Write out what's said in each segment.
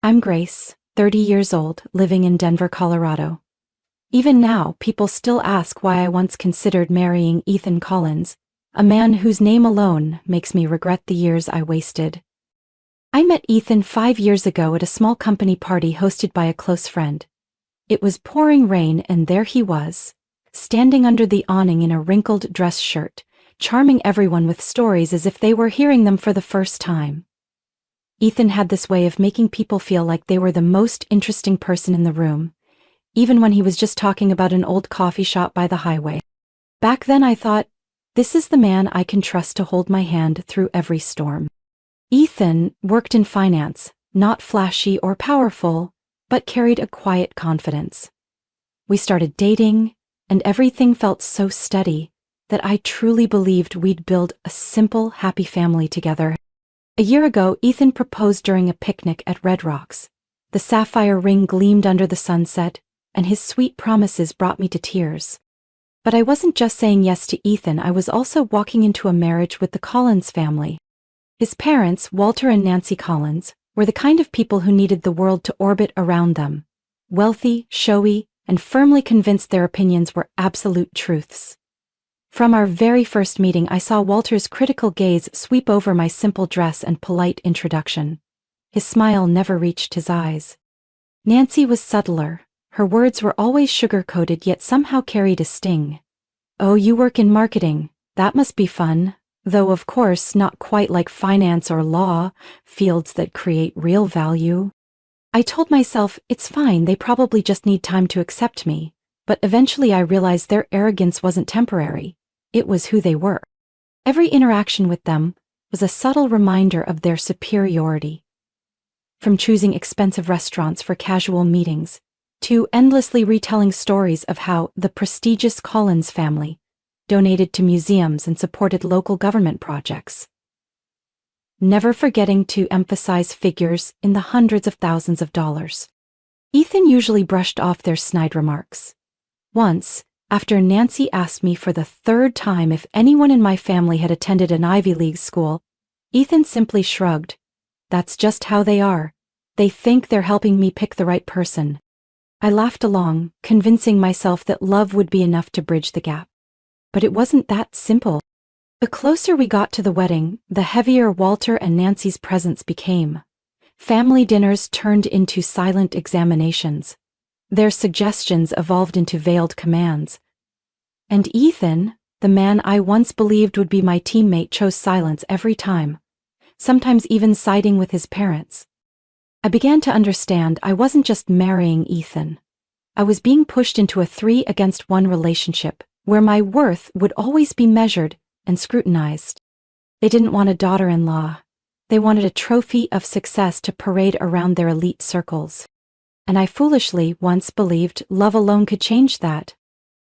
I'm Grace, 30 years old, living in Denver, Colorado. Even now, people still ask why I once considered marrying Ethan Collins, a man whose name alone makes me regret the years I wasted. I met Ethan 5 years ago at a small company party hosted by a close friend. It was pouring rain and there he was, standing under the awning in a wrinkled dress shirt, charming everyone with stories as if they were hearing them for the first time. Ethan had this way of making people feel like they were the most interesting person in the room, even when he was just talking about an old coffee shop by the highway. Back then I thought, this is the man I can trust to hold my hand through every storm. Ethan worked in finance, not flashy or powerful, but carried a quiet confidence. We started dating, and everything felt so steady that I truly believed we'd build a simple, happy family together. A year ago, Ethan proposed during a picnic at Red Rocks. The sapphire ring gleamed under the sunset, and his sweet promises brought me to tears. But I wasn't just saying yes to Ethan, I was also walking into a marriage with the Collins family. His parents, Walter and Nancy Collins, were the kind of people who needed the world to orbit around them. Wealthy, showy, and firmly convinced their opinions were absolute truths. From our very first meeting, I saw Walter's critical gaze sweep over my simple dress and polite introduction. His smile never reached his eyes. Nancy was subtler. Her words were always sugar-coated yet somehow carried a sting. "Oh, you work in marketing. That must be fun. Though of course not quite like finance or law, fields that create real value." I told myself, it's fine, they probably just need time to accept me. But eventually I realized their arrogance wasn't temporary. It was who they were. Every interaction with them was a subtle reminder of their superiority. From choosing expensive restaurants for casual meetings, to endlessly retelling stories of how the prestigious Collins family donated to museums and supported local government projects. Never forgetting to emphasize figures in the hundreds of thousands of dollars. Ethan usually brushed off their snide remarks. Once, after Nancy asked me for the third time if anyone in my family had attended an Ivy League school, Ethan simply shrugged. "That's just how they are. They think they're helping me pick the right person." I laughed along, convincing myself that love would be enough to bridge the gap. But it wasn't that simple. The closer we got to the wedding, the heavier Walter and Nancy's presence became. Family dinners turned into silent examinations. Their suggestions evolved into veiled commands. And Ethan, the man I once believed would be my teammate, chose silence every time, sometimes even siding with his parents. I began to understand I wasn't just marrying Ethan. I was being pushed into a 3-against-1 relationship, where my worth would always be measured and scrutinized. They didn't want a daughter-in-law. They wanted a trophy of success to parade around their elite circles. And I foolishly once believed love alone could change that.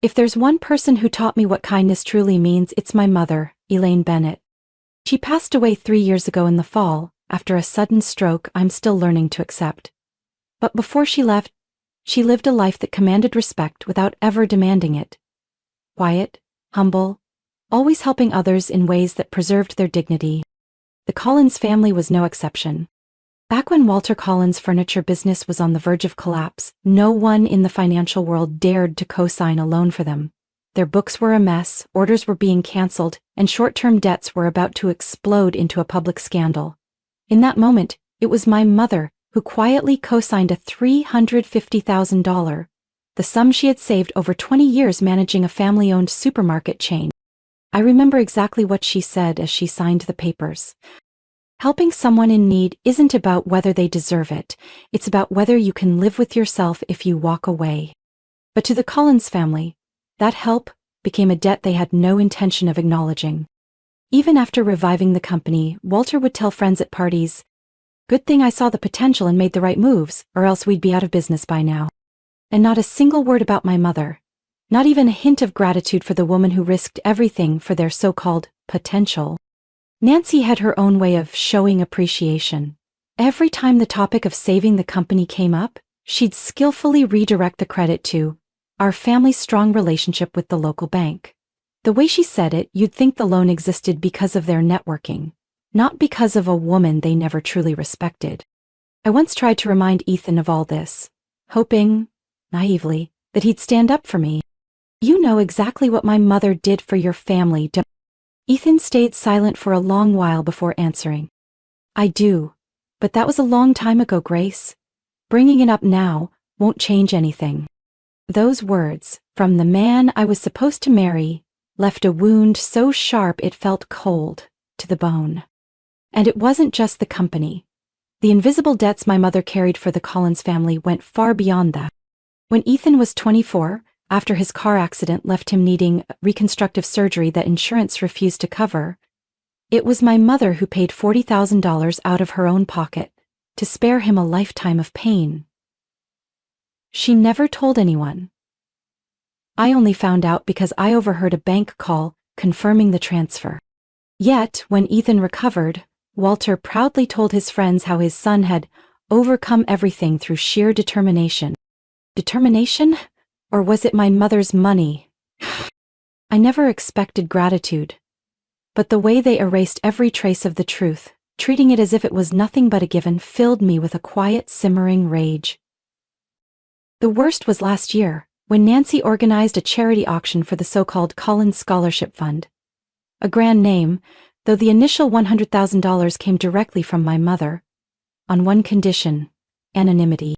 If there's one person who taught me what kindness truly means, it's my mother, Elaine Bennett. She passed away 3 years ago in the fall, after a sudden stroke I'm still learning to accept. But before she left, she lived a life that commanded respect without ever demanding it. Quiet, humble, always helping others in ways that preserved their dignity. The Collins family was no exception. Back when Walter Collins' furniture business was on the verge of collapse, no one in the financial world dared to co-sign a loan for them. Their books were a mess, orders were being canceled, and short-term debts were about to explode into a public scandal. In that moment, it was my mother who quietly co-signed a $350,000, the sum she had saved over 20 years managing a family-owned supermarket chain. I remember exactly what she said as she signed the papers. Helping someone in need isn't about whether they deserve it, it's about whether you can live with yourself if you walk away. But to the Collins family, that help became a debt they had no intention of acknowledging. Even after reviving the company, Walter would tell friends at parties, "Good thing I saw the potential and made the right moves, or else we'd be out of business by now." And not a single word about my mother. Not even a hint of gratitude for the woman who risked everything for their so-called potential. Nancy had her own way of showing appreciation. Every time the topic of saving the company came up, she'd skillfully redirect the credit to our family's strong relationship with the local bank. The way she said it, you'd think the loan existed because of their networking, not because of a woman they never truly respected. I once tried to remind Ethan of all this, hoping, naively, that he'd stand up for me. You know exactly what my mother did for your family, don't you? Ethan stayed silent for a long while before answering. I do, but that was a long time ago, Grace. Bringing it up now won't change anything. Those words, from the man I was supposed to marry, left a wound so sharp it felt cold, to the bone. And it wasn't just the company. The invisible debts my mother carried for the Collins family went far beyond that. When Ethan was 24, after his car accident left him needing reconstructive surgery that insurance refused to cover, it was my mother who paid $40,000 out of her own pocket to spare him a lifetime of pain. She never told anyone. I only found out because I overheard a bank call confirming the transfer. Yet, when Ethan recovered, Walter proudly told his friends how his son had overcome everything through sheer determination. Determination? Or was it my mother's money? I never expected gratitude. But the way they erased every trace of the truth, treating it as if it was nothing but a given, filled me with a quiet, simmering rage. The worst was last year, when Nancy organized a charity auction for the so-called Collins Scholarship Fund. A grand name, though the initial $100,000 came directly from my mother. On one condition: anonymity.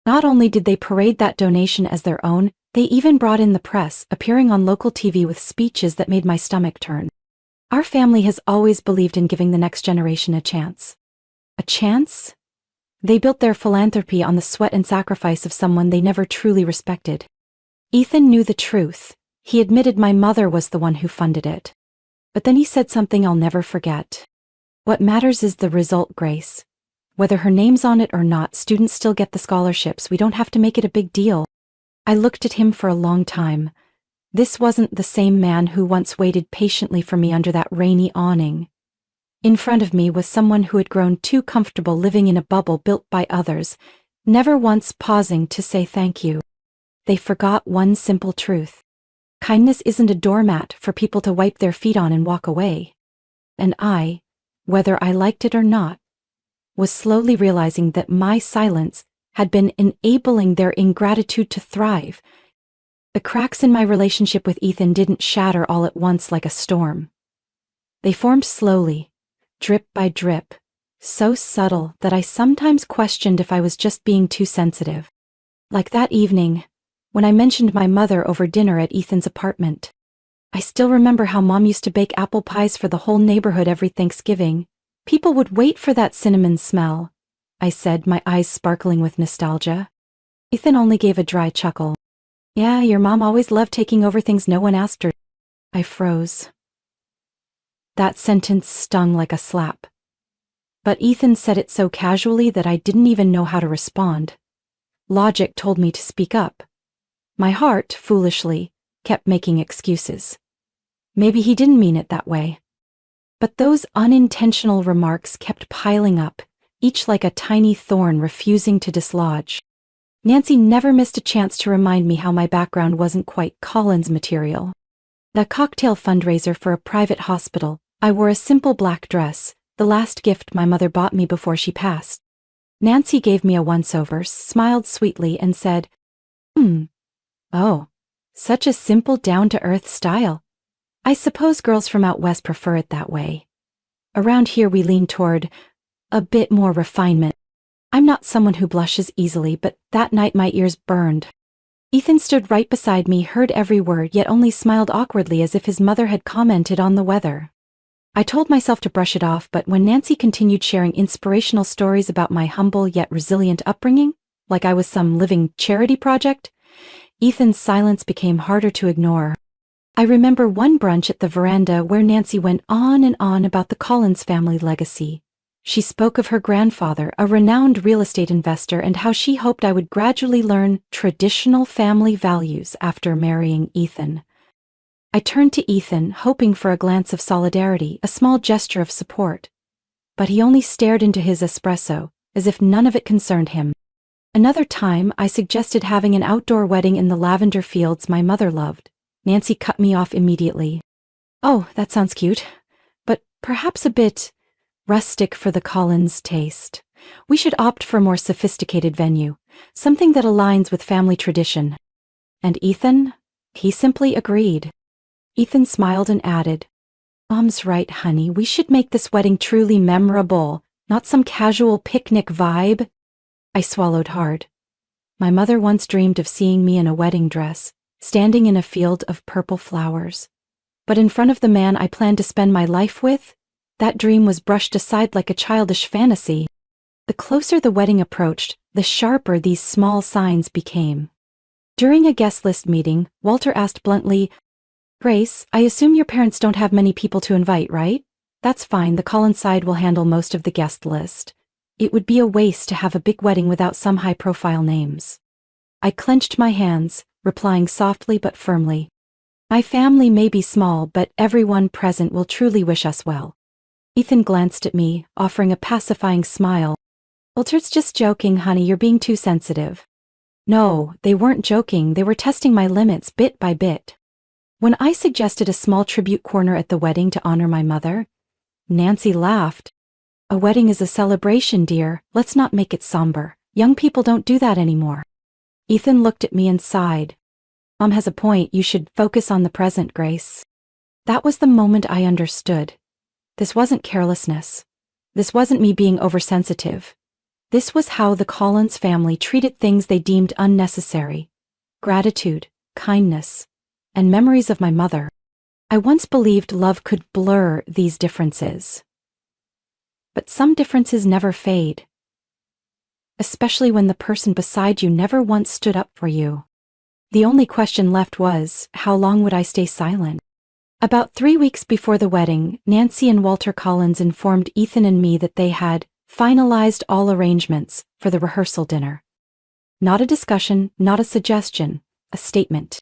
Not only did they parade that donation as their own, they even brought in the press, appearing on local TV with speeches that made my stomach turn. Our family has always believed in giving the next generation a chance. A chance? They built their philanthropy on the sweat and sacrifice of someone they never truly respected. Ethan knew the truth. He admitted my mother was the one who funded it. But then he said something I'll never forget. What matters is the result, Grace. Whether her name's on it or not, students still get the scholarships. We don't have to make it a big deal. I looked at him for a long time. This wasn't the same man who once waited patiently for me under that rainy awning. In front of me was someone who had grown too comfortable living in a bubble built by others, never once pausing to say thank you. They forgot one simple truth. Kindness isn't a doormat for people to wipe their feet on and walk away. And I, whether I liked it or not, was slowly realizing that my silence had been enabling their ingratitude to thrive. The cracks in my relationship with Ethan didn't shatter all at once like a storm. They formed slowly, drip by drip, so subtle that I sometimes questioned if I was just being too sensitive. Like that evening, when I mentioned my mother over dinner at Ethan's apartment. I still remember how Mom used to bake apple pies for the whole neighborhood every Thanksgiving. People would wait for that cinnamon smell, I said, my eyes sparkling with nostalgia. Ethan only gave a dry chuckle. Yeah, your mom always loved taking over things no one asked her. I froze. That sentence stung like a slap. But Ethan said it so casually that I didn't even know how to respond. Logic told me to speak up. My heart, foolishly, kept making excuses. Maybe he didn't mean it that way. But those unintentional remarks kept piling up, each like a tiny thorn refusing to dislodge. Nancy never missed a chance to remind me how my background wasn't quite Collins material. The cocktail fundraiser for a private hospital, I wore a simple black dress, the last gift my mother bought me before she passed. Nancy gave me a once-over, smiled sweetly, and said, Oh, such a simple, down-to-earth style. I suppose girls from out west prefer it that way. Around here we lean toward a bit more refinement. I'm not someone who blushes easily, but that night my ears burned. Ethan stood right beside me, heard every word, yet only smiled awkwardly as if his mother had commented on the weather. I told myself to brush it off, but when Nancy continued sharing inspirational stories about my humble yet resilient upbringing, like I was some living charity project, Ethan's silence became harder to ignore. I remember one brunch at the veranda where Nancy went on and on about the Collins family legacy. She spoke of her grandfather, a renowned real estate investor, and how she hoped I would gradually learn traditional family values after marrying Ethan. I turned to Ethan, hoping for a glance of solidarity, a small gesture of support. But he only stared into his espresso, as if none of it concerned him. Another time, I suggested having an outdoor wedding in the lavender fields my mother loved. Nancy cut me off immediately. Oh, that sounds cute, but perhaps a bit rustic for the Collins taste. We should opt for a more sophisticated venue, something that aligns with family tradition. And Ethan? He simply agreed. Ethan smiled and added, Mom's right, honey, we should make this wedding truly memorable, not some casual picnic vibe. I swallowed hard. My mother once dreamed of seeing me in a wedding dress, standing in a field of purple flowers. But in front of the man I planned to spend my life with, that dream was brushed aside like a childish fantasy. The closer the wedding approached, the sharper these small signs became. During a guest list meeting, Walter asked bluntly, Grace, I assume your parents don't have many people to invite, right? That's fine, the Collins side will handle most of the guest list. It would be a waste to have a big wedding without some high-profile names. I clenched my hands, replying softly but firmly. My family may be small, but everyone present will truly wish us well. Ethan glanced at me, offering a pacifying smile. Walter's just joking, honey, you're being too sensitive. No, they weren't joking, they were testing my limits bit by bit. When I suggested a small tribute corner at the wedding to honor my mother, Nancy laughed. A wedding is a celebration, dear, let's not make it somber. Young people don't do that anymore. Ethan looked at me and sighed. Mom has a point, you should focus on the present, Grace. That was the moment I understood. This wasn't carelessness. This wasn't me being oversensitive. This was how the Collins family treated things they deemed unnecessary. Gratitude, kindness, and memories of my mother. I once believed love could blur these differences. But some differences never fade. Especially when the person beside you never once stood up for you. The only question left was, how long would I stay silent? About 3 weeks before the wedding, Nancy and Walter Collins informed Ethan and me that they had finalized all arrangements for the rehearsal dinner. Not a discussion, not a suggestion, a statement.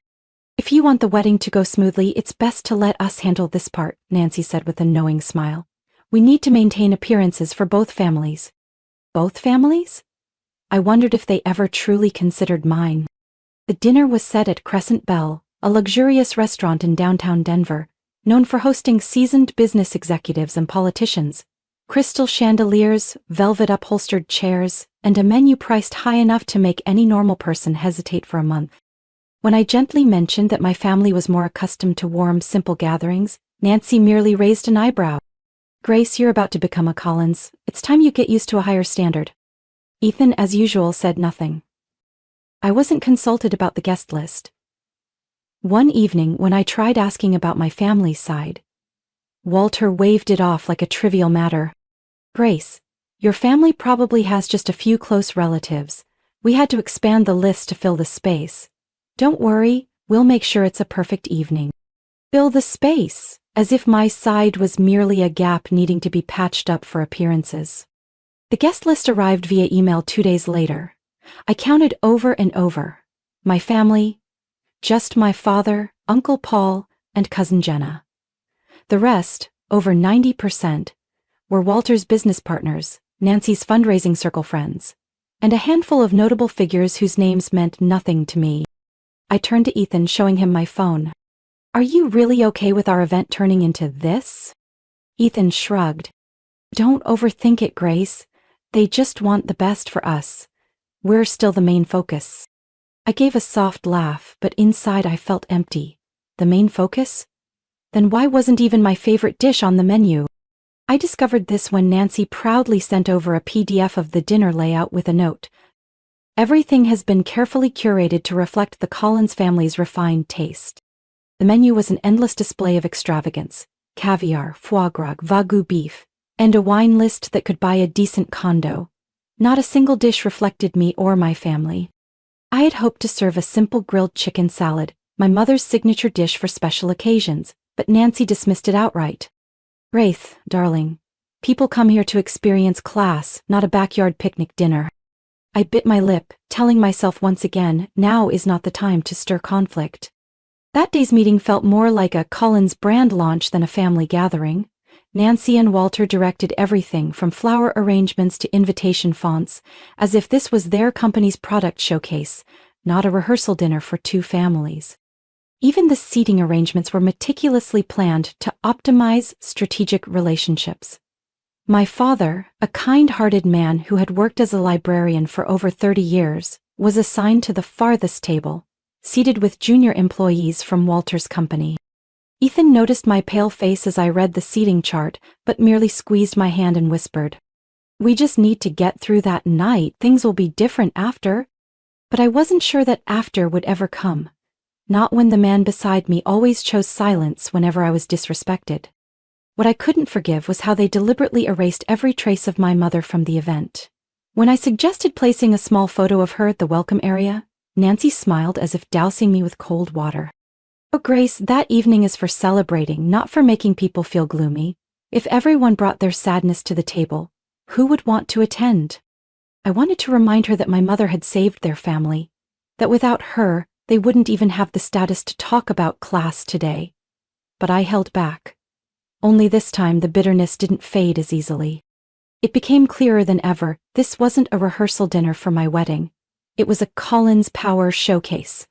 If you want the wedding to go smoothly, it's best to let us handle this part, Nancy said with a knowing smile. We need to maintain appearances for both families. Both families? I wondered if they ever truly considered mine. The dinner was set at Crescent Bell, a luxurious restaurant in downtown Denver, known for hosting seasoned business executives and politicians. Crystal chandeliers, velvet upholstered chairs, and a menu priced high enough to make any normal person hesitate for a month. When I gently mentioned that my family was more accustomed to warm, simple gatherings, Nancy merely raised an eyebrow. Grace, you're about to become a Collins. It's time you get used to a higher standard. Ethan, as usual, said nothing. I wasn't consulted about the guest list. One evening, when I tried asking about my family's side, Walter waved it off like a trivial matter. Grace, your family probably has just a few close relatives. We had to expand the list to fill the space. Don't worry, we'll make sure it's a perfect evening. Fill the space, as if my side was merely a gap needing to be patched up for appearances. The guest list arrived via email 2 days later. I counted over and over. My family, just my father, Uncle Paul, and Cousin Jenna. The rest, over 90%, were Walter's business partners, Nancy's fundraising circle friends, and a handful of notable figures whose names meant nothing to me. I turned to Ethan, showing him my phone. Are you really okay with our event turning into this? Ethan shrugged. Don't overthink it, Grace. They just want the best for us. We're still the main focus. I gave a soft laugh, but inside I felt empty. The main focus? Then why wasn't even my favorite dish on the menu? I discovered this when Nancy proudly sent over a PDF of the dinner layout with a note. Everything has been carefully curated to reflect the Collins family's refined taste. The menu was an endless display of extravagance, caviar, foie gras, wagyu beef, and a wine list that could buy a decent condo. Not a single dish reflected me or my family. I had hoped to serve a simple grilled chicken salad, my mother's signature dish for special occasions, but Nancy dismissed it outright. Wraith, darling, people come here to experience class, not a backyard picnic dinner. I bit my lip, telling myself once again, now is not the time to stir conflict. That day's meeting felt more like a Collins brand launch than a family gathering. Nancy and Walter directed everything from flower arrangements to invitation fonts, as if this was their company's product showcase, not a rehearsal dinner for two families. Even the seating arrangements were meticulously planned to optimize strategic relationships. My father, a kind-hearted man who had worked as a librarian for over 30 years, was assigned to the farthest table, seated with junior employees from Walter's company. Ethan noticed my pale face as I read the seating chart, but merely squeezed my hand and whispered, "We just need to get through that night, things will be different after." But I wasn't sure that after would ever come. Not when the man beside me always chose silence whenever I was disrespected. What I couldn't forgive was how they deliberately erased every trace of my mother from the event. When I suggested placing a small photo of her at the welcome area, Nancy smiled as if dousing me with cold water. "Oh, Grace, that evening is for celebrating, not for making people feel gloomy. If everyone brought their sadness to the table, who would want to attend?" I wanted to remind her that my mother had saved their family, that without her, they wouldn't even have the status to talk about class today. But I held back. Only this time the bitterness didn't fade as easily. It became clearer than ever, this wasn't a rehearsal dinner for my wedding. It was a Collins Power showcase.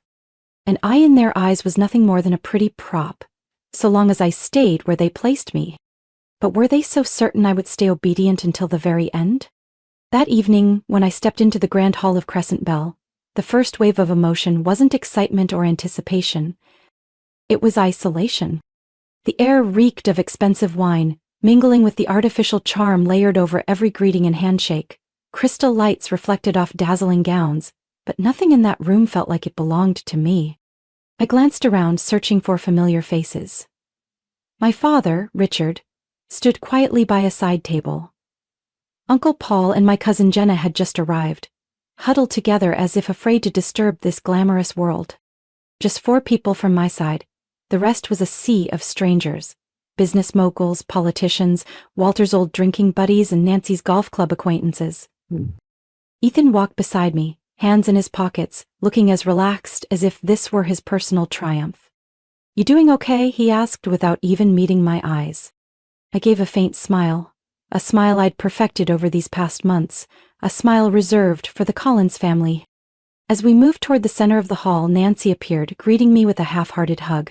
And I in their eyes was nothing more than a pretty prop, so long as I stayed where they placed me. But were they so certain I would stay obedient until the very end? That evening, when I stepped into the grand hall of Crescent Bell, the first wave of emotion wasn't excitement or anticipation. It was isolation. The air reeked of expensive wine, mingling with the artificial charm layered over every greeting and handshake. Crystal lights reflected off dazzling gowns, but nothing in that room felt like it belonged to me. I glanced around, searching for familiar faces. My father, Richard, stood quietly by a side table. Uncle Paul and my cousin Jenna had just arrived, huddled together as if afraid to disturb this glamorous world. Just 4 people from my side. The rest was a sea of strangers. Business moguls, politicians, Walter's old drinking buddies, and Nancy's golf club acquaintances. Ethan walked beside me, hands in his pockets, looking as relaxed as if this were his personal triumph. "You doing okay?" he asked without even meeting my eyes. I gave a faint smile, a smile I'd perfected over these past months, a smile reserved for the Collins family. As we moved toward the center of the hall, Nancy appeared, greeting me with a half-hearted hug.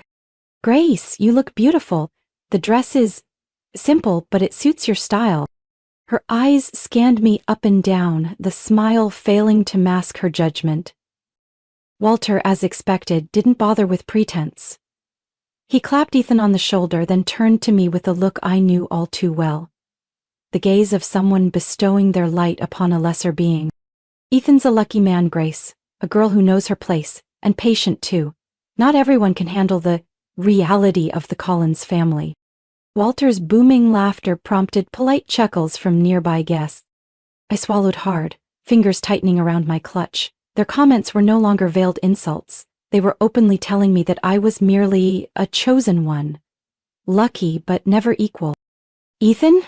"Grace, you look beautiful. The dress is simple, but it suits your style." Her eyes scanned me up and down, the smile failing to mask her judgment. Walter, as expected, didn't bother with pretense. He clapped Ethan on the shoulder, then turned to me with a look I knew all too well. The gaze of someone bestowing their light upon a lesser being. "Ethan's a lucky man, Grace, a girl who knows her place, and patient too. Not everyone can handle the reality of the Collins family." Walter's booming laughter prompted polite chuckles from nearby guests. I swallowed hard, fingers tightening around my clutch. Their comments were no longer veiled insults. They were openly telling me that I was merely a chosen one. Lucky, but never equal. "Ethan?"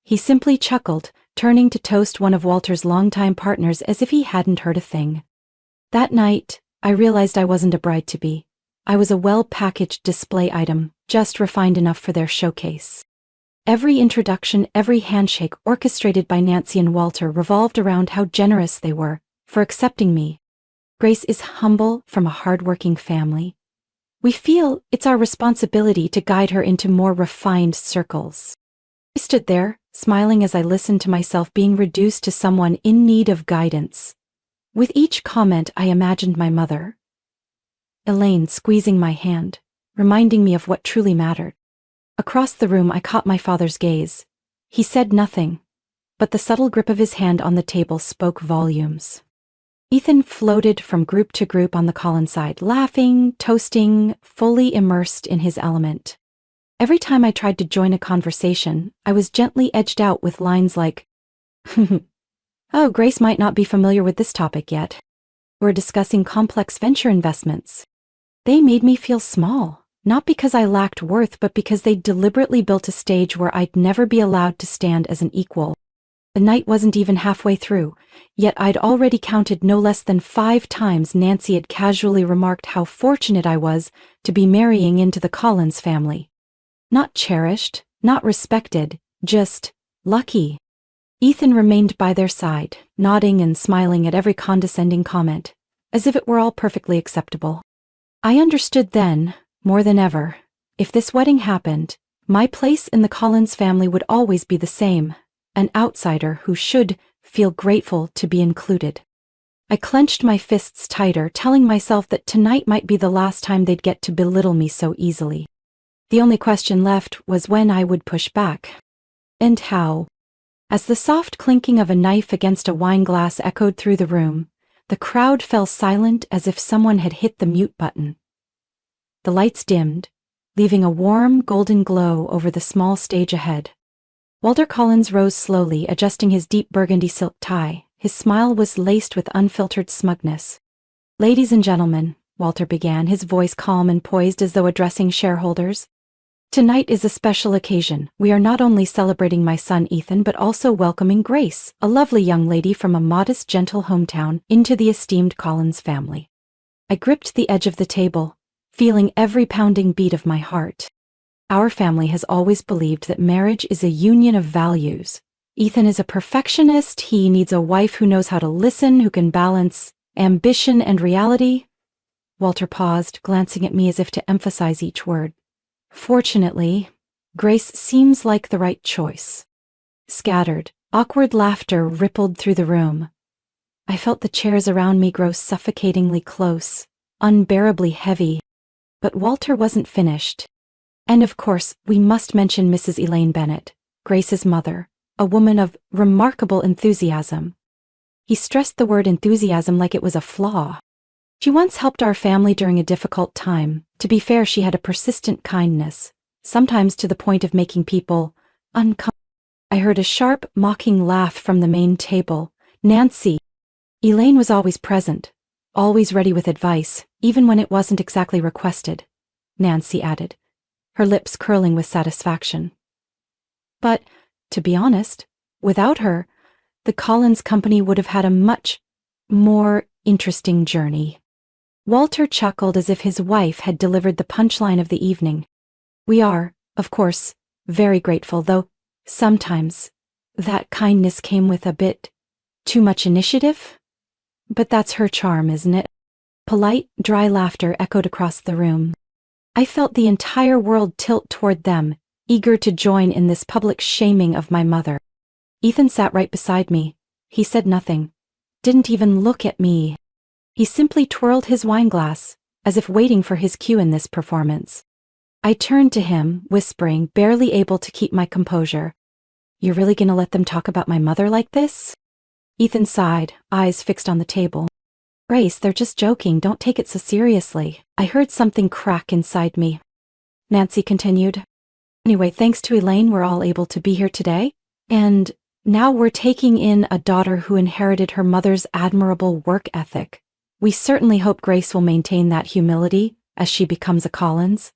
He simply chuckled, turning to toast one of Walter's longtime partners as if he hadn't heard a thing. That night, I realized I wasn't a bride-to-be. I was a well-packaged display item, just refined enough for their showcase. Every introduction, every handshake orchestrated by Nancy and Walter revolved around how generous they were for accepting me. Grace is humble from a hard-working family. We feel it's our responsibility to guide her into more refined circles. I stood there, smiling as I listened to myself being reduced to someone in need of guidance. With each comment, I imagined my mother, Elaine, squeezing my hand, reminding me of what truly mattered. Across the room, I caught my father's gaze. He said nothing, but the subtle grip of his hand on the table spoke volumes. Ethan floated from group to group on the Collins side, laughing, toasting, fully immersed in his element. Every time I tried to join a conversation, I was gently edged out with lines like, "Oh, Grace might not be familiar with this topic yet. We're discussing complex venture investments." They made me feel small, not because I lacked worth, but because they deliberately built a stage where I'd never be allowed to stand as an equal. The night wasn't even halfway through, yet I'd already counted no less than 5 times Nancy had casually remarked how fortunate I was to be marrying into the Collins family. Not cherished, not respected, just lucky. Ethan remained by their side, nodding and smiling at every condescending comment, as if it were all perfectly acceptable. I understood then, more than ever, if this wedding happened, my place in the Collins family would always be the same, an outsider who should feel grateful to be included. I clenched my fists tighter, telling myself that tonight might be the last time they'd get to belittle me so easily. The only question left was when I would push back. And how. As the soft clinking of a knife against a wine glass echoed through the room, the crowd fell silent as if someone had hit the mute button. The lights dimmed, leaving a warm, golden glow over the small stage ahead. Walter Collins rose slowly, adjusting his deep burgundy silk tie. His smile was laced with unfiltered smugness. "Ladies and gentlemen," Walter began, his voice calm and poised as though addressing shareholders. "Tonight is a special occasion. We are not only celebrating my son Ethan but also welcoming Grace, a lovely young lady from a modest, gentle hometown, into the esteemed Collins family." I gripped the edge of the table, feeling every pounding beat of my heart. Our family has always believed that marriage is a union of values. Ethan is a perfectionist. He needs a wife who knows how to listen, who can balance ambition and reality. Walter paused, glancing at me as if to emphasize each word. "Fortunately, Grace seems like the right choice." Scattered, awkward laughter rippled through the room. I felt the chairs around me grow suffocatingly close, unbearably heavy. But Walter wasn't finished. "And of course, we must mention Mrs. Elaine Bennett, Grace's mother, a woman of remarkable enthusiasm." He stressed the word enthusiasm like it was a flaw. "She once helped our family during a difficult time. To be fair, she had a persistent kindness, sometimes to the point of making people uncomfortable." I heard a sharp, mocking laugh from the main table. "Nancy." Elaine was always present, always ready with advice, even when it wasn't exactly requested, Nancy added, her lips curling with satisfaction. "But, to be honest, without her, the Collins company would have had a much more interesting journey." Walter chuckled as if his wife had delivered the punchline of the evening. "We are, of course, very grateful, though sometimes that kindness came with a bit too much initiative. But that's her charm, isn't it?" Polite, dry laughter echoed across the room. I felt the entire world tilt toward them, eager to join in this public shaming of my mother. Ethan sat right beside me. He said nothing, didn't even look at me. He simply twirled his wineglass, as if waiting for his cue in this performance. I turned to him, whispering, barely able to keep my composure. "You're really gonna let them talk about my mother like this?" Ethan sighed, eyes fixed on the table. "Grace, they're just joking, don't take it so seriously." I heard something crack inside me. Nancy continued. "Anyway, thanks to Elaine, we're all able to be here today. And now we're taking in a daughter who inherited her mother's admirable work ethic. We certainly hope Grace will maintain that humility as she becomes a Collins."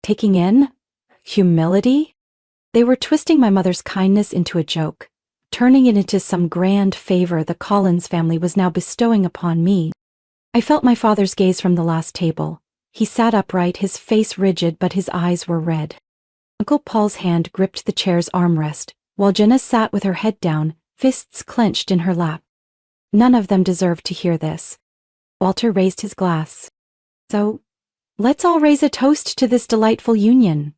Taking in? Humility? They were twisting my mother's kindness into a joke, turning it into some grand favor the Collins family was now bestowing upon me. I felt my father's gaze from the last table. He sat upright, his face rigid, but his eyes were red. Uncle Paul's hand gripped the chair's armrest, while Jenna sat with her head down, fists clenched in her lap. None of them deserved to hear this. Walter raised his glass. "So, let's all raise a toast to this delightful union.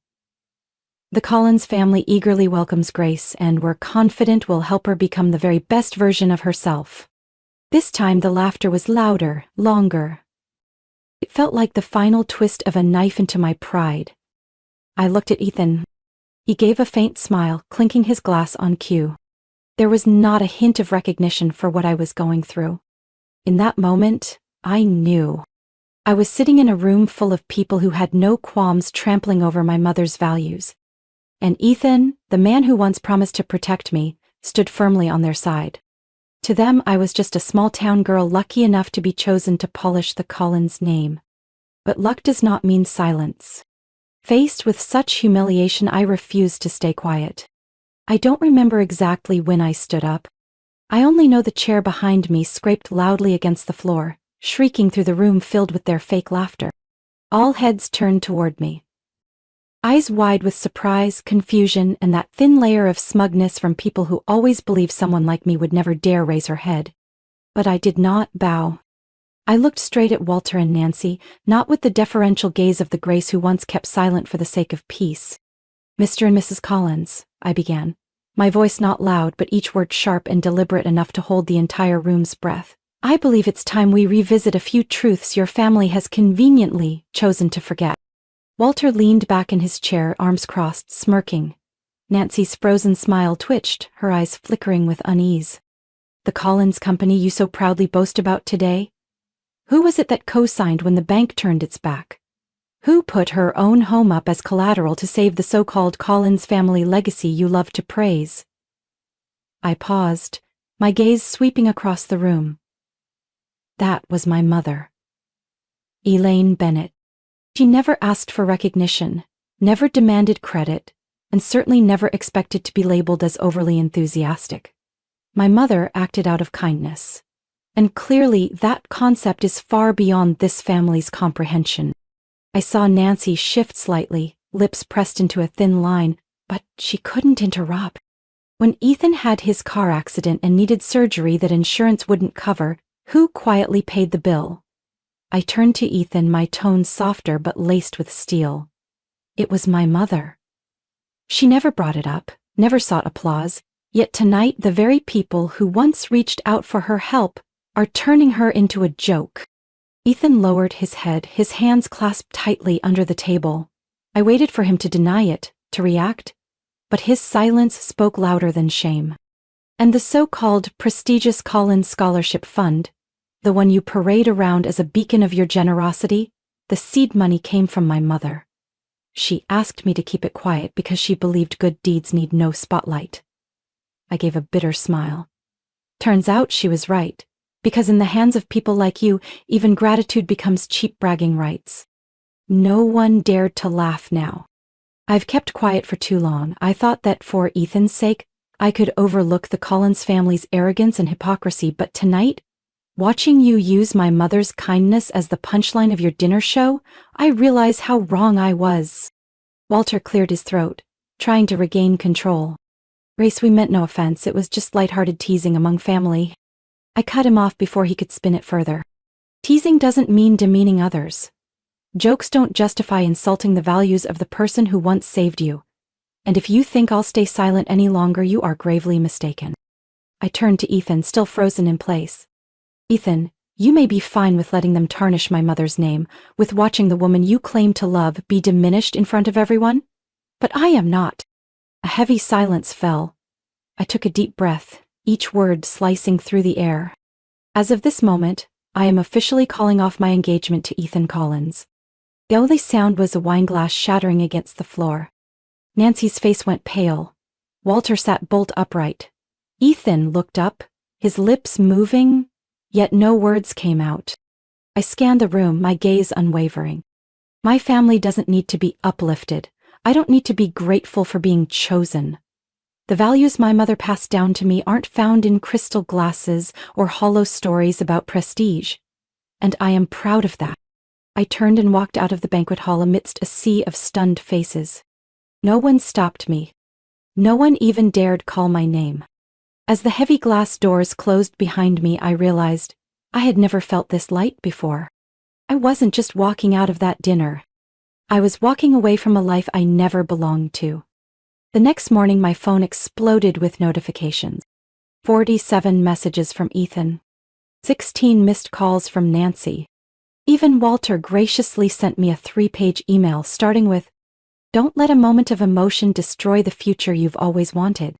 The Collins family eagerly welcomes Grace, and we're confident will help her become the very best version of herself." This time the laughter was louder, longer. It felt like the final twist of a knife into my pride. I looked at Ethan. He gave a faint smile, clinking his glass on cue. There was not a hint of recognition for what I was going through. In that moment, I knew. I was sitting in a room full of people who had no qualms trampling over my mother's values. And Ethan, the man who once promised to protect me, stood firmly on their side. To them, I was just a small-town girl lucky enough to be chosen to polish the Collins name. But luck does not mean silence. Faced with such humiliation, I refused to stay quiet. I don't remember exactly when I stood up. I only know the chair behind me scraped loudly against the floor, shrieking through the room filled with their fake laughter. All heads turned toward me. Eyes wide with surprise, confusion, and that thin layer of smugness from people who always believed someone like me would never dare raise her head. But I did not bow. I looked straight at Walter and Nancy, not with the deferential gaze of the Grace who once kept silent for the sake of peace. "Mr. and Mrs. Collins," I began. My voice not loud but each word sharp and deliberate enough to hold the entire room's breath. I believe it's time we revisit a few truths your family has conveniently chosen to forget. Walter leaned back in his chair, arms crossed, smirking. Nancy's frozen smile twitched, her eyes flickering with unease. The Collins company you so proudly boast about today? Who was it that co-signed when the bank turned its back? Who put her own home up as collateral to save the so-called Collins family legacy you love to praise? I paused, my gaze sweeping across the room. That was my mother. Elaine Bennett. She never asked for recognition, never demanded credit, and certainly never expected to be labeled as overly enthusiastic. My mother acted out of kindness. And clearly that concept is far beyond this family's comprehension. I saw Nancy shift slightly, lips pressed into a thin line, but she couldn't interrupt. When Ethan had his car accident and needed surgery that insurance wouldn't cover, who quietly paid the bill? I turned to Ethan, my tone softer but laced with steel. It was my mother. She never brought it up, never sought applause, yet tonight the very people who once reached out for her help are turning her into a joke. Ethan lowered his head, his hands clasped tightly under the table. I waited for him to deny it, to react, but his silence spoke louder than shame. And the so-called prestigious Collins Scholarship Fund, the one you parade around as a beacon of your generosity, the seed money came from my mother. She asked me to keep it quiet because she believed good deeds need no spotlight. I gave a bitter smile. Turns out she was right. Because in the hands of people like you, even gratitude becomes cheap bragging rights. No one dared to laugh now. I've kept quiet for too long. I thought that for Ethan's sake, I could overlook the Collins family's arrogance and hypocrisy, but tonight, watching you use my mother's kindness as the punchline of your dinner show, I realize how wrong I was. Walter cleared his throat, trying to regain control. Grace, we meant no offense. It was just lighthearted teasing among family. I cut him off before he could spin it further. Teasing doesn't mean demeaning others. Jokes don't justify insulting the values of the person who once saved you. And if you think I'll stay silent any longer, you are gravely mistaken. I turned to Ethan, still frozen in place. Ethan, you may be fine with letting them tarnish my mother's name, with watching the woman you claim to love be diminished in front of everyone. But I am not. A heavy silence fell. I took a deep breath, each word slicing through the air. As of this moment, I am officially calling off my engagement to Ethan Collins. The only sound was a wineglass shattering against the floor. Nancy's face went pale. Walter sat bolt upright. Ethan looked up, his lips moving, yet no words came out. I scanned the room, my gaze unwavering. My family doesn't need to be uplifted. I don't need to be grateful for being chosen. The values my mother passed down to me aren't found in crystal glasses or hollow stories about prestige. And I am proud of that. I turned and walked out of the banquet hall amidst a sea of stunned faces. No one stopped me. No one even dared call my name. As the heavy glass doors closed behind me, I realized I had never felt this light before. I wasn't just walking out of that dinner. I was walking away from a life I never belonged to. The next morning, my phone exploded with notifications. 47 messages from Ethan. 16 missed calls from Nancy. Even Walter graciously sent me a 3-page email starting with, "Don't let a moment of emotion destroy the future you've always wanted."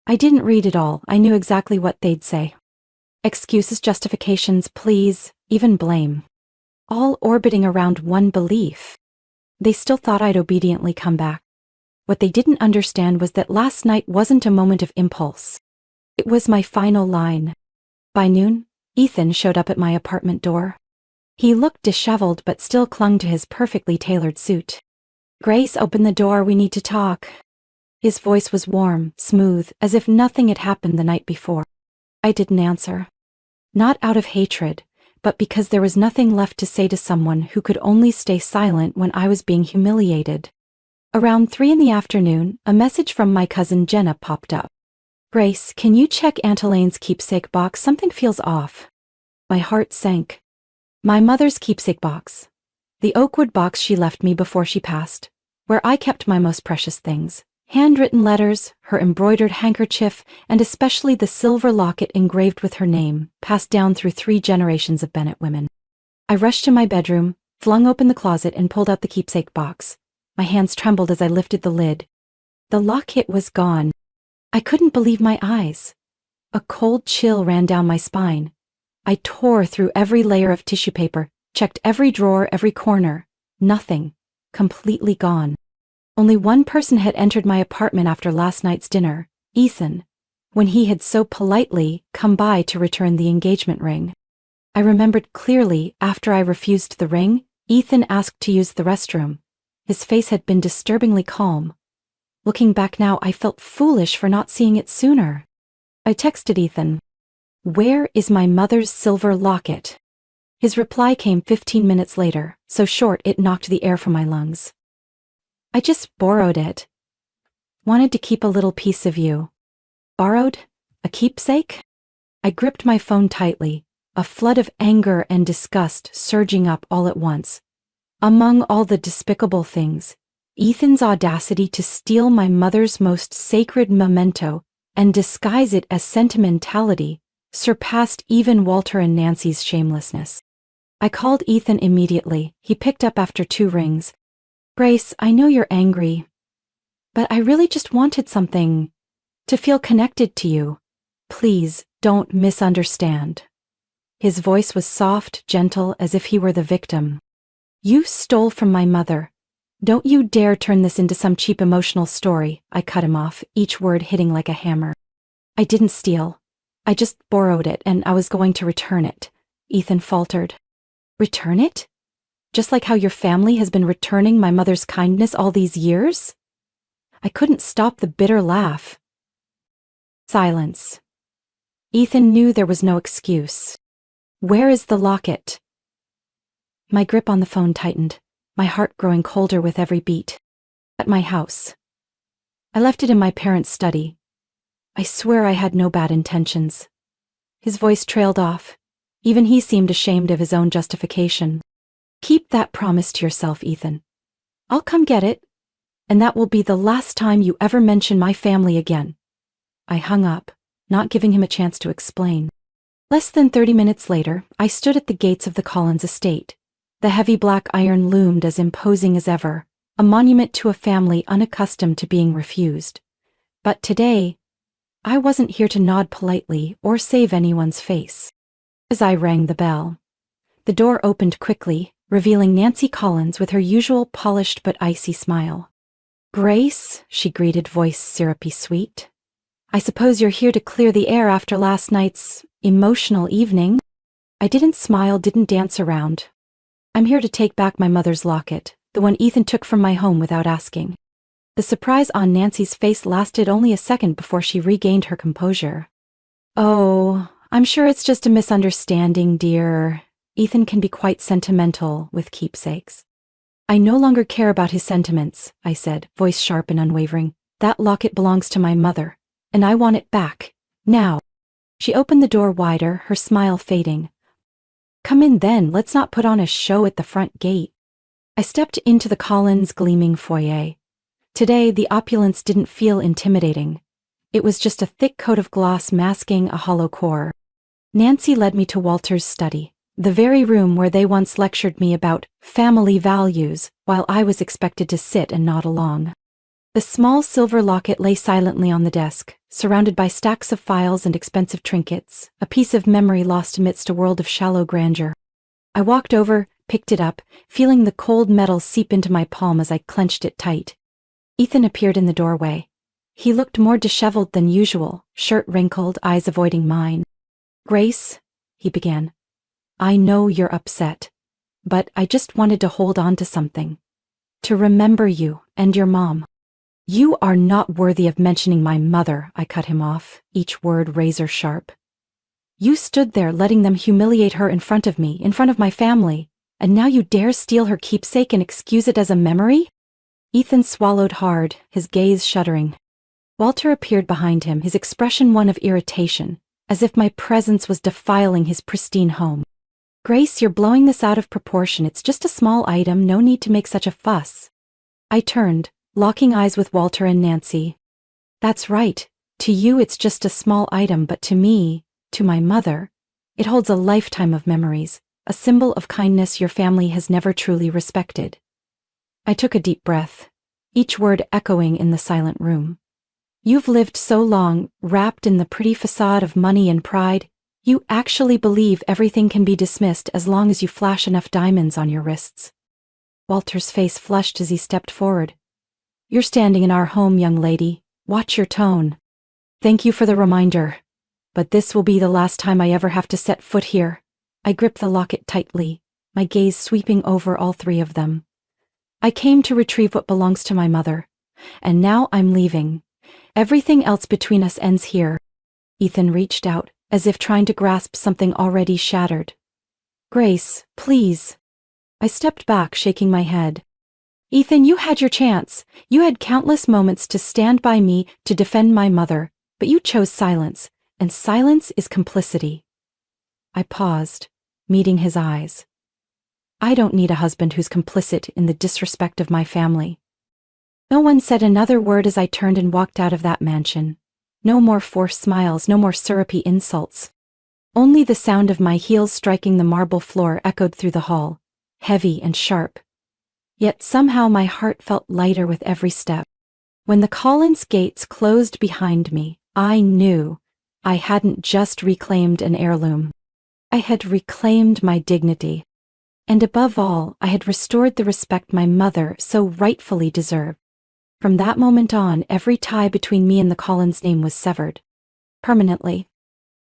I didn't read it all. I knew exactly what they'd say. Excuses, justifications, pleas, even blame. All orbiting around one belief. They still thought I'd obediently come back. What they didn't understand was that last night wasn't a moment of impulse. It was my final line. By noon, Ethan showed up at my apartment door. He looked disheveled but still clung to his perfectly tailored suit. "Grace, open the door, we need to talk." His voice was warm, smooth, as if nothing had happened the night before. I didn't answer. Not out of hatred, but because there was nothing left to say to someone who could only stay silent when I was being humiliated. Around 3 in the afternoon, a message from my cousin Jenna popped up. "Grace, can you check Aunt Elaine's keepsake box? Something feels off." My heart sank. My mother's keepsake box. The oakwood box she left me before she passed, where I kept my most precious things. Handwritten letters, her embroidered handkerchief, and especially the silver locket engraved with her name, passed down through 3 generations of Bennett women. I rushed to my bedroom, flung open the closet, and pulled out the keepsake box. My hands trembled as I lifted the lid. The locket was gone. I couldn't believe my eyes. A cold chill ran down my spine. I tore through every layer of tissue paper, checked every drawer, every corner. Nothing. Completely gone. Only one person had entered my apartment after last night's dinner, Ethan, when he had so politely come by to return the engagement ring. I remembered clearly after I refused the ring, Ethan asked to use the restroom. His face had been disturbingly calm. Looking back now, I felt foolish for not seeing it sooner. I texted Ethan, "Where is my mother's silver locket?" His reply came 15 minutes later, so short it knocked the air from my lungs. "I just borrowed it. Wanted to keep a little piece of you." Borrowed? A keepsake? I gripped my phone tightly, a flood of anger and disgust surging up all at once. Among all the despicable things, Ethan's audacity to steal my mother's most sacred memento and disguise it as sentimentality surpassed even Walter and Nancy's shamelessness. I called Ethan immediately. He picked up after 2 rings. "Grace, I know you're angry, but I really just wanted something to feel connected to you. Please don't misunderstand." His voice was soft, gentle, as if he were the victim. "You stole from my mother. Don't you dare turn this into some cheap emotional story." I cut him off, each word hitting like a hammer. "I didn't steal. I just borrowed it and I was going to return it," Ethan faltered. "Return it? Just like how your family has been returning my mother's kindness all these years?" I couldn't stop the bitter laugh. Silence. Ethan knew there was no excuse. "Where is the locket?" My grip on the phone tightened, my heart growing colder with every beat. "At my house. I left it in my parents' study. I swear I had no bad intentions." His voice trailed off. Even he seemed ashamed of his own justification. "Keep that promise to yourself, Ethan. I'll come get it, and that will be the last time you ever mention my family again." I hung up, not giving him a chance to explain. Less than 30 minutes later, I stood at the gates of the Collins estate. The heavy black iron loomed as imposing as ever, a monument to a family unaccustomed to being refused. But today, I wasn't here to nod politely or save anyone's face. As I rang the bell, the door opened quickly, revealing Nancy Collins with her usual polished but icy smile. "Grace," she greeted, voice syrupy sweet. "I suppose you're here to clear the air after last night's emotional evening." I didn't smile, didn't dance around. "I'm here to take back my mother's locket, the one Ethan took from my home without asking." The surprise on Nancy's face lasted only a second before she regained her composure. "Oh, I'm sure it's just a misunderstanding, dear. Ethan can be quite sentimental with keepsakes." "I no longer care about his sentiments," I said, voice sharp and unwavering. "That locket belongs to my mother, and I want it back, now." She opened the door wider, her smile fading. "Come in then, let's not put on a show at the front gate." I stepped into the Collins' gleaming foyer. Today, the opulence didn't feel intimidating. It was just a thick coat of gloss masking a hollow core. Nancy led me to Walter's study, the very room where they once lectured me about family values while I was expected to sit and nod along. The small silver locket lay silently on the desk, surrounded by stacks of files and expensive trinkets, a piece of memory lost amidst a world of shallow grandeur. I walked over, picked it up, feeling the cold metal seep into my palm as I clenched it tight. Ethan appeared in the doorway. He looked more disheveled than usual, shirt wrinkled, eyes avoiding mine. "Grace," he began, "I know you're upset, but I just wanted to hold on to something. To remember you and your mom." "You are not worthy of mentioning my mother," I cut him off, each word razor sharp. "You stood there letting them humiliate her in front of me, in front of my family, and now you dare steal her keepsake and excuse it as a memory?" Ethan swallowed hard, his gaze shuddering. Walter appeared behind him, his expression one of irritation, as if my presence was defiling his pristine home. "Grace, you're blowing this out of proportion. It's just a small item, no need to make such a fuss." I turned, locking eyes with Walter and Nancy. That's right. To you it's just a small item, but to me, to my mother, it holds a lifetime of memories, a symbol of kindness your family has never truly respected. I took a deep breath, each word echoing in the silent room. You've lived so long, wrapped in the pretty facade of money and pride, you actually believe everything can be dismissed as long as you flash enough diamonds on your wrists. Walter's face flushed as he stepped forward. You're standing in our home, young lady. Watch your tone. Thank you for the reminder. But this will be the last time I ever have to set foot here. I gripped the locket tightly, my gaze sweeping over all three of them. I came to retrieve what belongs to my mother. And now I'm leaving. Everything else between us ends here. Ethan reached out, as if trying to grasp something already shattered. Grace, please. I stepped back, shaking my head. Ethan, you had your chance. You had countless moments to stand by me, to defend my mother, but you chose silence, and silence is complicity. I paused, meeting his eyes. I don't need a husband who's complicit in the disrespect of my family. No one said another word as I turned and walked out of that mansion. No more forced smiles, no more syrupy insults. Only the sound of my heels striking the marble floor echoed through the hall, heavy and sharp. Yet somehow my heart felt lighter with every step. When the Collins gates closed behind me, I knew I hadn't just reclaimed an heirloom. I had reclaimed my dignity. And above all, I had restored the respect my mother so rightfully deserved. From that moment on, every tie between me and the Collins name was severed. Permanently.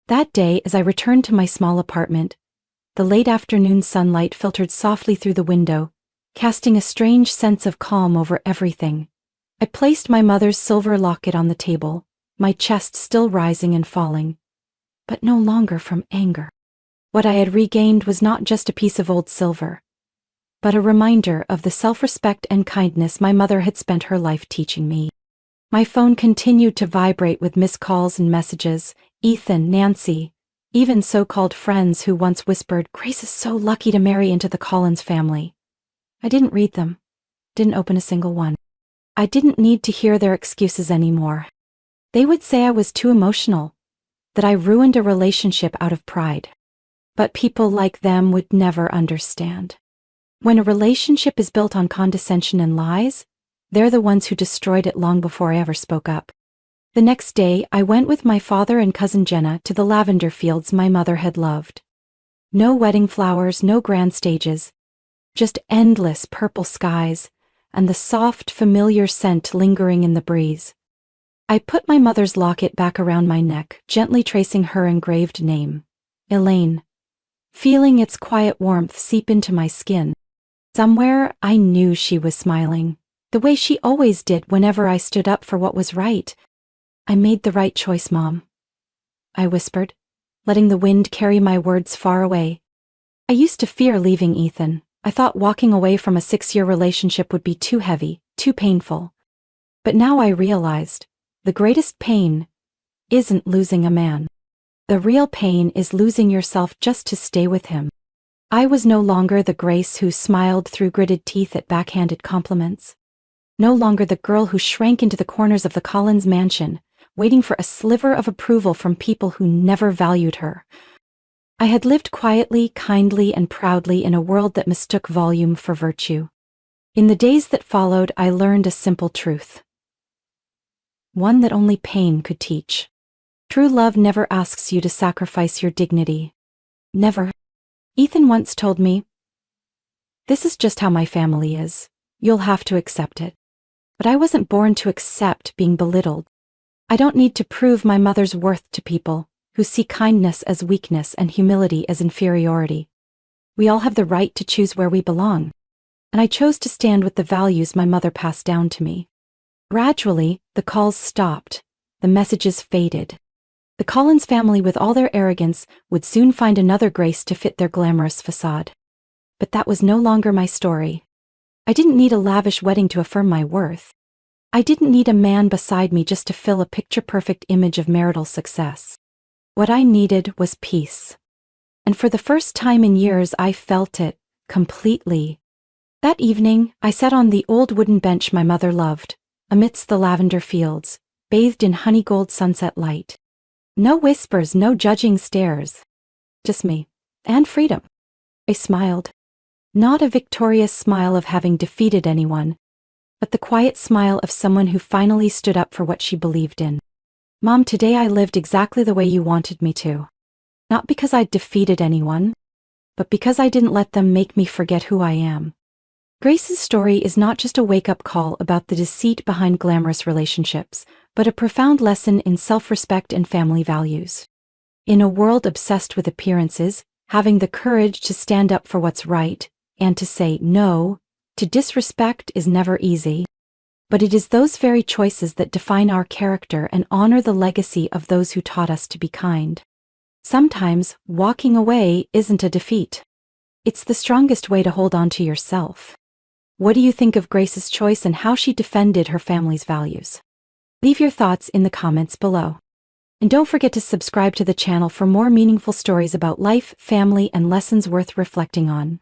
That day, as I returned to my small apartment, the late afternoon sunlight filtered softly through the window, casting a strange sense of calm over everything. I placed my mother's silver locket on the table, my chest still rising and falling, but no longer from anger. What I had regained was not just a piece of old silver, but a reminder of the self-respect and kindness my mother had spent her life teaching me. My phone continued to vibrate with missed calls and messages. Ethan, Nancy, even so-called friends who once whispered, "Grace is so lucky to marry into the Collins family." I didn't read them, didn't open a single one. I didn't need to hear their excuses anymore. They would say I was too emotional, that I ruined a relationship out of pride. But people like them would never understand. When a relationship is built on condescension and lies, they're the ones who destroyed it long before I ever spoke up. The next day, I went with my father and cousin Jenna to the lavender fields my mother had loved. No wedding flowers, no grand stages, just endless purple skies and the soft, familiar scent lingering in the breeze. I put my mother's locket back around my neck, gently tracing her engraved name, Elaine, feeling its quiet warmth seep into my skin. Somewhere, I knew she was smiling, the way she always did whenever I stood up for what was right. I made the right choice, Mom, I whispered, letting the wind carry my words far away. I used to fear leaving Ethan. I thought walking away from a 6-year relationship would be too heavy, too painful. But now I realized, the greatest pain isn't losing a man. The real pain is losing yourself just to stay with him. I was no longer the Grace who smiled through gritted teeth at backhanded compliments. No longer the girl who shrank into the corners of the Collins mansion, waiting for a sliver of approval from people who never valued her. I had lived quietly, kindly, and proudly in a world that mistook volume for virtue. In the days that followed, I learned a simple truth. One that only pain could teach. True love never asks you to sacrifice your dignity. Never. Ethan once told me, "This is just how my family is. You'll have to accept it." But I wasn't born to accept being belittled. I don't need to prove my mother's worth to people who see kindness as weakness and humility as inferiority. We all have the right to choose where we belong, and I chose to stand with the values my mother passed down to me. Gradually, the calls stopped, the messages faded. The Collins family, with all their arrogance, would soon find another Grace to fit their glamorous facade. But that was no longer my story. I didn't need a lavish wedding to affirm my worth. I didn't need a man beside me just to fill a picture-perfect image of marital success. What I needed was peace. And for the first time in years, I felt it, completely. That evening, I sat on the old wooden bench my mother loved, amidst the lavender fields, bathed in honey-gold sunset light. No whispers, no judging stares. Just me. And freedom. I smiled. Not a victorious smile of having defeated anyone, but the quiet smile of someone who finally stood up for what she believed in. Mom, today I lived exactly the way you wanted me to. Not because I'd defeated anyone, but because I didn't let them make me forget who I am. Grace's story is not just a wake-up call about the deceit behind glamorous relationships, but a profound lesson in self-respect and family values. In a world obsessed with appearances, having the courage to stand up for what's right, and to say no to disrespect is never easy. But it is those very choices that define our character and honor the legacy of those who taught us to be kind. Sometimes, walking away isn't a defeat. It's the strongest way to hold on to yourself. What do you think of Grace's choice and how she defended her family's values? Leave your thoughts in the comments below. And don't forget to subscribe to the channel for more meaningful stories about life, family, and lessons worth reflecting on.